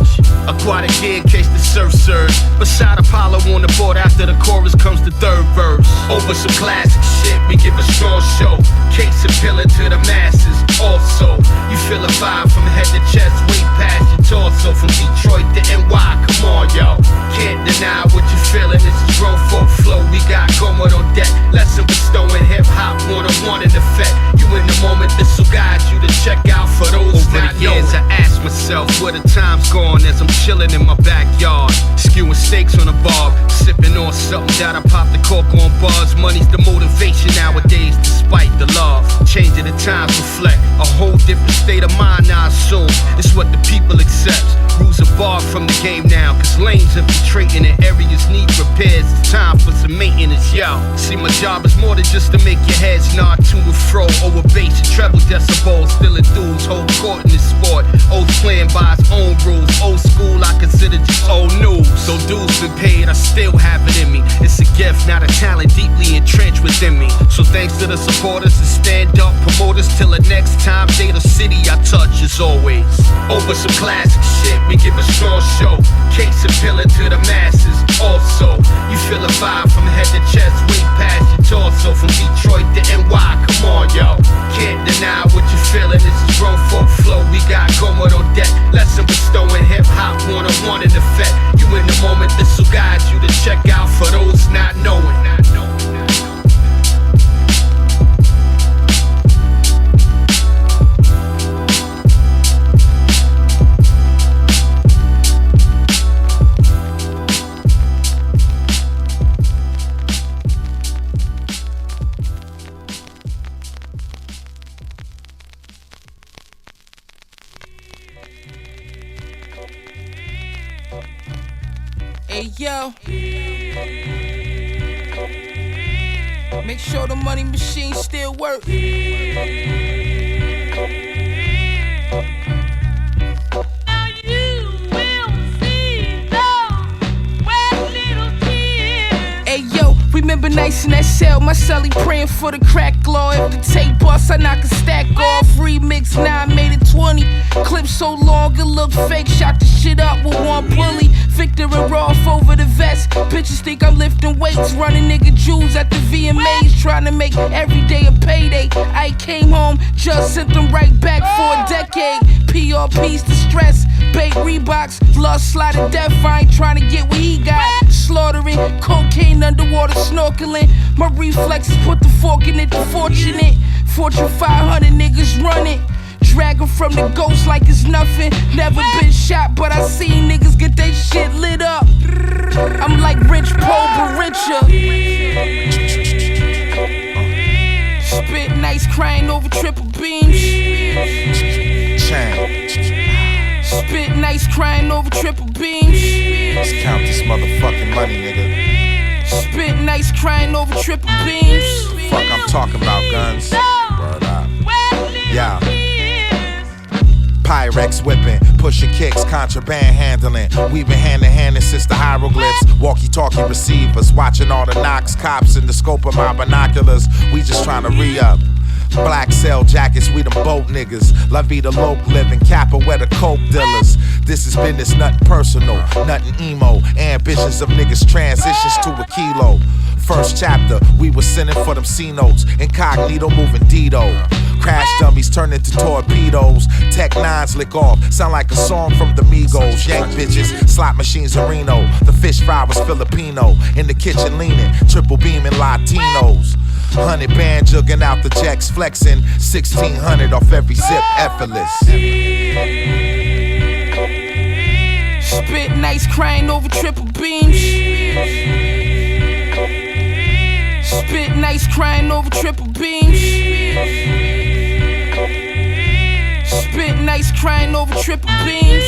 Speaker 17: Aquatic gear in case the surf surge. Beside Apollo on the board, after the chorus comes the third verse. Over some classic shit, we give a strong show. Case appealing to the masses. Also, you feel a vibe from head to chest, way past your torso. From Detroit to NY, come on, yo. Can't deny what you feeling. This is grown folk flow we got going on deck. Lesson bestowing hip hop one-on-one in effect. You in the moment, this will guide you to check out for those over not the years. I ask myself where the time's gone as I'm chilling in my backyard, skewing steaks on a bar, sipping on something that I pop the cork on bars. Money's the motivation nowadays, despite the love. Changing the times reflect a whole different state of mind. I assume it's what the people accept. Rules are barred from the game now, cause lanes infiltrating and areas need repairs. It's time for some maintenance, yo. See, my job is more than just to make your heads nod to and fro. Over bass and treble decibels, still dudes hold court in this sport. Old playing by his own rules. Old school, I consider just old news. So dues been paid, I still have it in me. It's a gift, not a talent deeply entrenched within me. So thanks to the supporters and stand-up promoters. Till the next time, day the city I touch as always. Over some classic shit, we give a strong show. Case appealing to the masses. Also, you feel a vibe from head to chest, way past your torso. From Detroit to NY, come on, yo. Can't deny what you feeling. This is grown folk flow we got going on deck. Lesson bestowing hip hop one-on-one in effect. You in the moment, this will guide you to check out for those not knowing.
Speaker 3: Hey yo, make sure the money machine still work. Remember nights in that cell, my celly praying for the crack law. If the tape bust, I knock a stack off. Remix, now I made it 20. Clip so long, it look fake. Shot the shit up with one pulley. Victor and Rolf over the vest. Bitches think I'm lifting weights, running nigga jewels at the VMAs, trying to make every day a payday. I came home, just sent them right back for a decade. PRP's the stress, bait Reeboks, lost slide of death. I ain't trying to get what he got. Slaughtering, cocaine underwater snorkeling. My reflexes put the fork in it, the fortunate. Fortune 500 niggas running. Drag 'em from the ghost like it's nothing. Never been shot, but I seen niggas get they shit lit up. I'm like rich, poor, but richer. Spit nice, crying over triple beams. Spit nice, crying over triple beams.
Speaker 4: Let's count this motherfucking money, nigga.
Speaker 3: Spit nice, crying over triple beams.
Speaker 4: Fuck, I'm talking about guns. Word up. Yeah. Pyrex whipping, pushing kicks, contraband handling. We've been hand in hand since the hieroglyphs. Walkie-talkie receivers, watching all the knocks, cops in the scope of my binoculars. We just trying to re-up. Black cell jackets, we them boat niggas. La Vida Loc living, Kappa, where the coke dealers. This is business, nothing personal, nothing emo. Ambitions of niggas transitions to a kilo. First chapter, we was sending for them C-notes. Incognito moving Dito. Crash dummies turn into torpedoes. Tech 9s lick off, sound like a song from the Migos. Yank bitches, slot machines in Reno. The fish fry was Filipino. In the kitchen leaning, triple beaming Latinos. 100 band jugging out the jacks, flexing 1600 off every zip, effortless.
Speaker 3: Spit nice, crying over triple beams. Spit nice, crying over triple beams.
Speaker 19: nights crying over triple beams.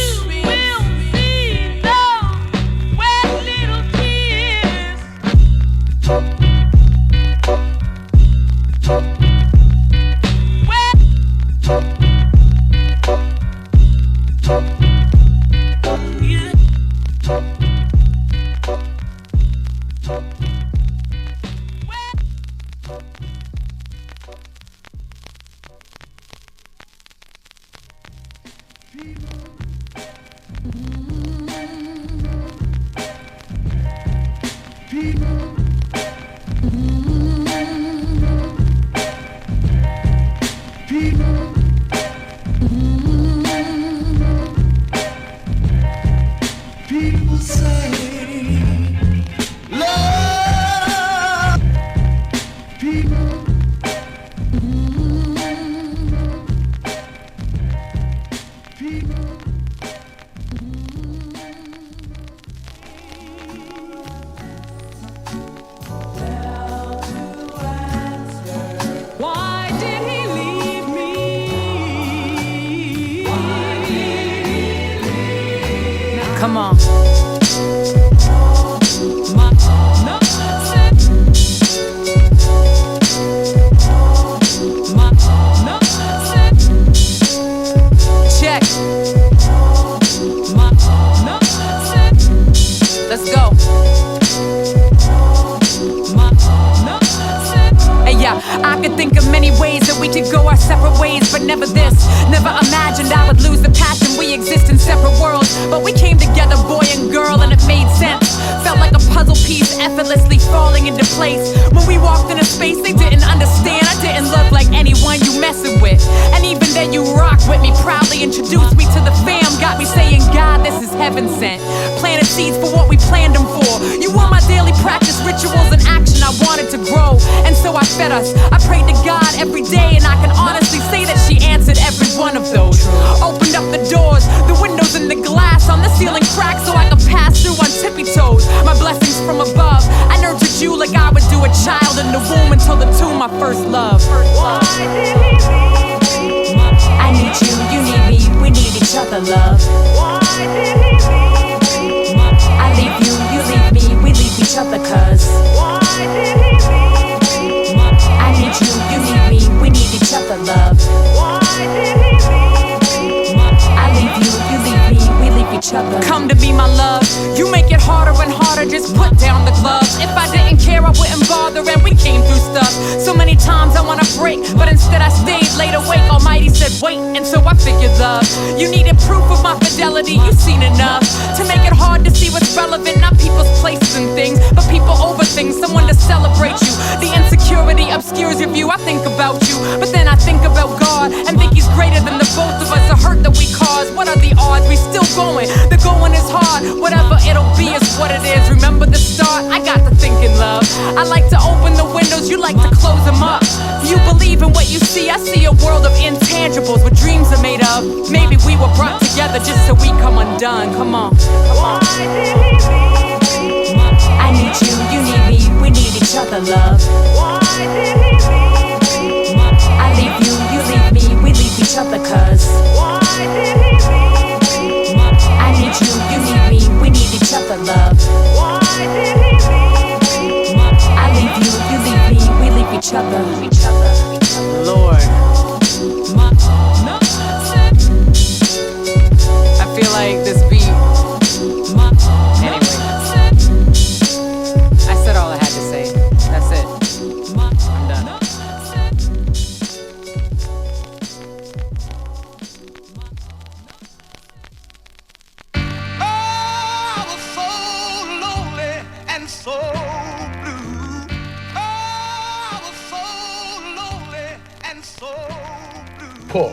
Speaker 8: Come on. Check. Let's go. Hey, yeah, I could think of many ways that we could go our separate ways, but never this. Never imagined I would lose the passion. We exist in separate worlds, but we came together, boy and girl, and it made sense. Felt like a puzzle piece effortlessly falling into place. When we walked into space, they didn't understand. I didn't look like anyone you messing with. And even then you rocked with me, proudly introduced me to the fam. Got me saying, God, this is heaven sent. Planted seeds for what we planned them for. You were my daily practice, rituals and action. I wanted to grow, and so I fed us. I prayed to God every day, and I can honestly say that she answered every one of those. Opened up the doors, the windows and the glass on the ceiling cracked so I could pass through on tippy toes. My blessings from above, I nurtured you like I would do a child in the womb until the tomb, my first love.
Speaker 9: I need you, you need me, we need each other, love. I leave you, you leave me, we leave each other, cuz I need you, you need me, we need each other, love. I leave you, you leave me, we leave each other.
Speaker 8: Come to me, my love. You make it harder and harder, just put down the gloves. If I didn't care, I wouldn't bother, and we came through stuff. So many times I wanna break, but instead I stayed late awake. Almighty said wait, and so I figured love. You needed proof of my fidelity, you've seen enough to make it hard to see what's relevant. Not people's places and things, but people over things. Someone to celebrate you. The insecurity obscures your view. I think about you, but then I think about God and think He's greater than the both of us. The hurt that we cause, what are the odds? We still going. The going is hard. Whatever it'll be is what it is. Remember the start? I got to thinking, love. I like to open the windows, you like to close them up. You believe in what you see. I see a world of intangibles, what dreams are made of. Maybe we were brought together just so we come undone. Come on.
Speaker 9: I need you, you need me, we need each other, love. I leave you, you leave me, we leave each other, cuz I need you, you need me, we need each other, love. I leave you, you leave me, we leave each other.
Speaker 8: Lord, I feel like this beat. Anyway, I said all I had to say. That's it. I'm done.
Speaker 5: I was so lonely and so blue. I was so lonely and so blue.
Speaker 6: Paul.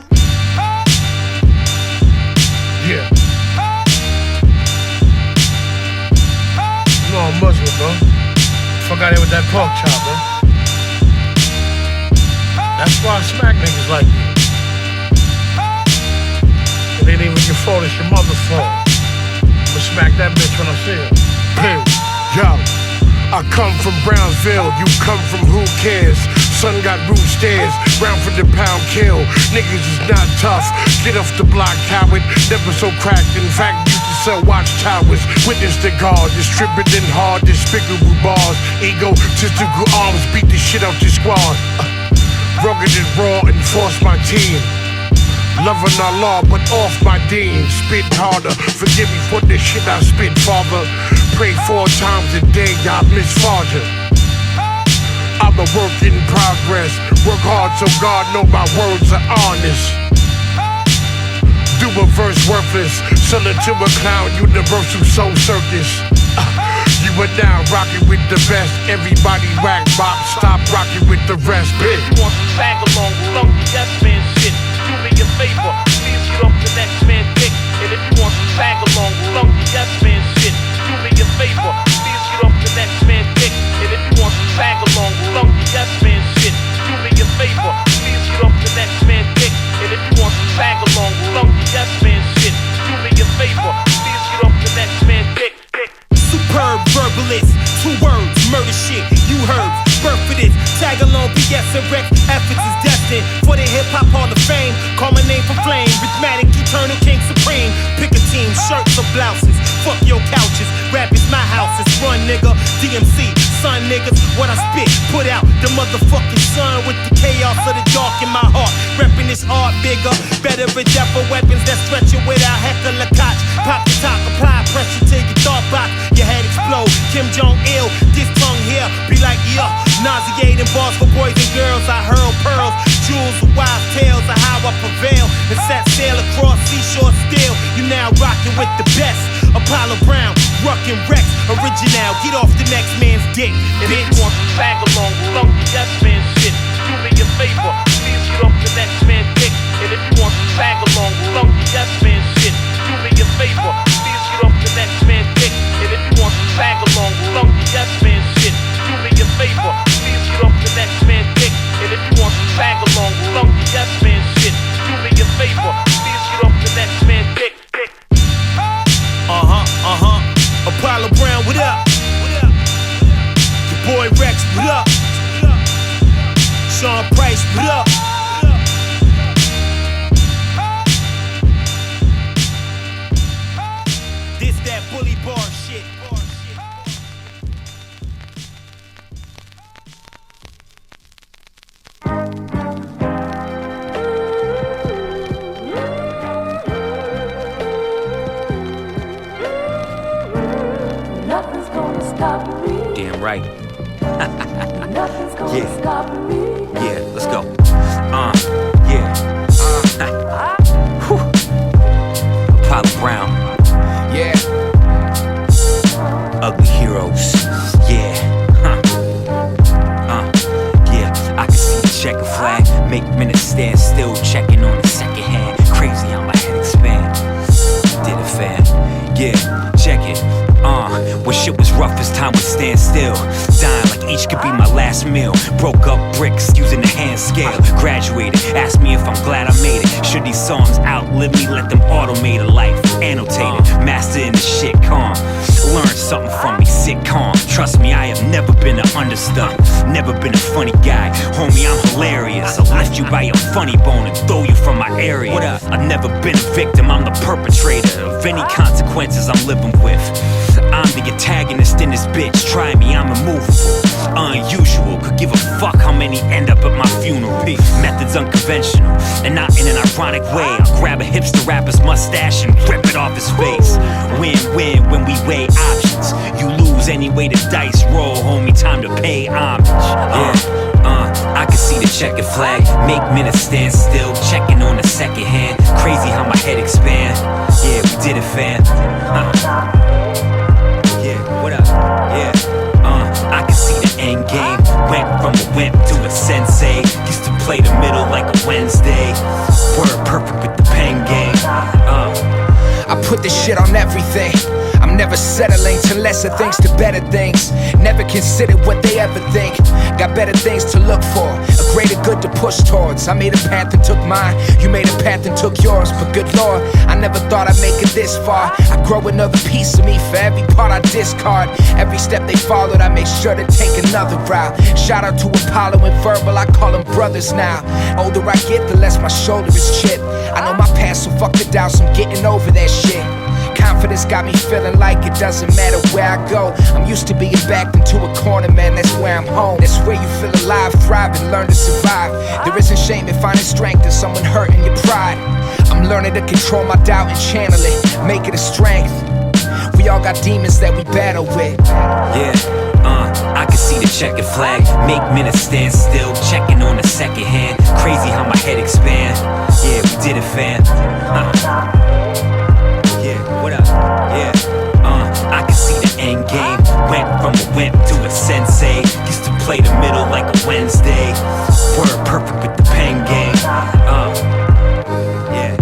Speaker 6: Yeah. You know I'm Muslim, bro. Fuck out here with that pork chop, man. That's why I smack niggas like you. It ain't even your fault, it's your mother's fault. I'ma smack that bitch when I see her.
Speaker 7: Hey, yo, I come from Brownsville, you come from who cares? Son got roof stairs,
Speaker 17: round for the pound kill. Niggas is not tough. Get off the block, coward. Never so cracked. In fact, used to sell watchtowers. Witness the guard, distributing hard, despicable bars. Egotistical arms beat the shit out your squad. Rugged and raw, enforce my team. Loving our law, but off my dean. Spit harder, forgive me for the shit I spit, father. Pray 4 times a day, God misfortune. I'm a work in progress. Work hard so God know my words are honest. Do a verse worthless, sell it to a clown, universal soul circus. You are now rocking with the best. Everybody whack bop, stop rocking with the rest, bitch.
Speaker 3: You want to tag along, funky yes man shit. Do me a favor, please get off the next man's dick. And if you want to tag along, funky yes man shit. Do me a favor, please get off the next man's dick. And if you want to tag along, funky yes man shit. Do me a favor, please get off the next man's dick. And if you want to tag along, funky yes man shit. Do me a favor, please get off the next man's dick.
Speaker 1: Superb verbalist, 2 words, murder shit, you heard, birth for this, tag along, BS and Rex, efforts is destined for the hip-hop hall of fame, call my name for flame, rhythmatic, eternal king supreme, pick a team, shirts or blouses, fuck your couches, rap is my house, it's run nigga, DMC, son niggas, what I spit, put out the motherfucking sun with the chaos of the dark in my heart, reppin' this art bigger, better with for weapons that stretch it without heckle a cotch, pop the top, apply pressure to your thought box, your head explode, Kim Jong-il, this tongue here be like, yeah, nauseating bars for boys and girls, I hurl pearls, jewels with wild tales of how I prevail, and set sail across seashore still, you now rockin' with the best, Apollo Brown, Ruck and Rex, original, get off the next man's dick,
Speaker 3: and bitch. If you want to tag along, funky yes man shit, do me a favor, please get off the next man's dick, and if you want to tag along, funky yes man shit, do me a favor, please get off the next man's dick, and if you want to tag along, funky yes man shit, do me a favor, please get off the next man's dick, and if you want to tag along, funky yes man shit, do me a favor, please get off the next man's dick.
Speaker 1: Apollo Brown, what up? Your boy Rex, what up? Sean Price, what up? This that bully bar shit.
Speaker 5: Nothing's gonna stop me.
Speaker 22: Damn right.
Speaker 5: Nothing's gonna
Speaker 22: Yeah.
Speaker 5: stop me.
Speaker 22: Yeah, let's go. Yeah. Whew. Apollo Brown.
Speaker 12: Yeah.
Speaker 22: Ugly heroes. Yeah. Yeah. I can see the checker flag. Make minutes stand still. Checking on the second hand. Crazy how my head expand. Did it, fam? Yeah. Check it. When shit was rough as time would stand still. Dying like each could be my last meal. Broke up bricks using the hand scale. Graduated, asked me if I'm glad I made it. Should these songs outlive me? Let them automate a life. Annotated, master in the shit calm. Learn something from me, sit calm. Trust me, I have never been an understudy. Never been a funny guy. Homie, I'm hilarious. I'll lift you by your funny bone and throw you from my area. What up? I've never been a victim, I'm the perpetrator of any consequences I'm living with. I'm the antagonist in this bitch. Try me, I'm immovable. Unusual, could give a fuck how many end up at my funeral. Methods unconventional, and not in an ironic way. I'll grab a hipster rapper's mustache and rip it off his face. Win-win when we weigh options. You lose any way the dice roll, homie, time to pay homage. I can see the checkered flag. Make minutes stand still, checking on the second hand. Crazy how my head expand. Yeah, we did it, fam. Yeah, what up? Yeah, I can see the end game. Went from a wimp to a sensei. Used to play the middle like a Wednesday. Word perfect with the pen game.
Speaker 23: I put this shit on everything. I'm
Speaker 19: I'm never settling to lesser things to better things. Never considered what they ever think. Got better things to look for, a greater good to push towards. I made a path and took mine, you made a path and took yours. But good Lord, I never thought I'd make it this far. I grow another piece of me for every part I discard. Every step they followed, I make sure to take another route. Shout out to Apollo and Verbal, I call them brothers now. Older I get, the less my shoulder is chipped. I know my past, so fuck the doubts, I'm getting over that shit. Confidence got me feeling like it doesn't matter where I go. I'm used to being backed into a corner, man, that's where I'm home. That's where you feel alive, thrive, and learn to survive. There isn't shame in finding strength in someone hurting your pride. I'm learning to control my doubt and channel it, make it a strength. We all got demons that we battle with.
Speaker 22: I can see the checkered flag, make minutes stand still, checking on the second hand. Crazy how my head expand. Yeah, we did it, fam. Yeah, what up? Yeah, I can see the end game. Went from a wimp to a sensei. Used to play the middle like a Wednesday. Word perfect with the pen game. Yeah.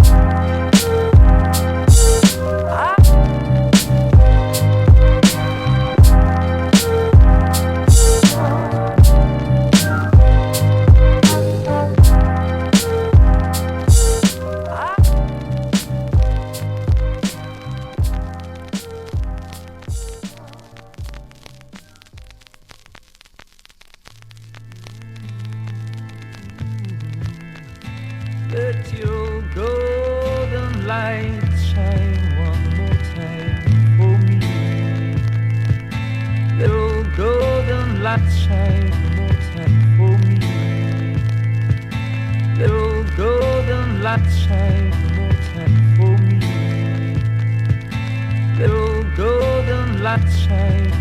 Speaker 21: Let your golden light shine one more time for me. Let your golden light shine one more time for me. Let your golden light shine one more time for me. Let your golden light shine.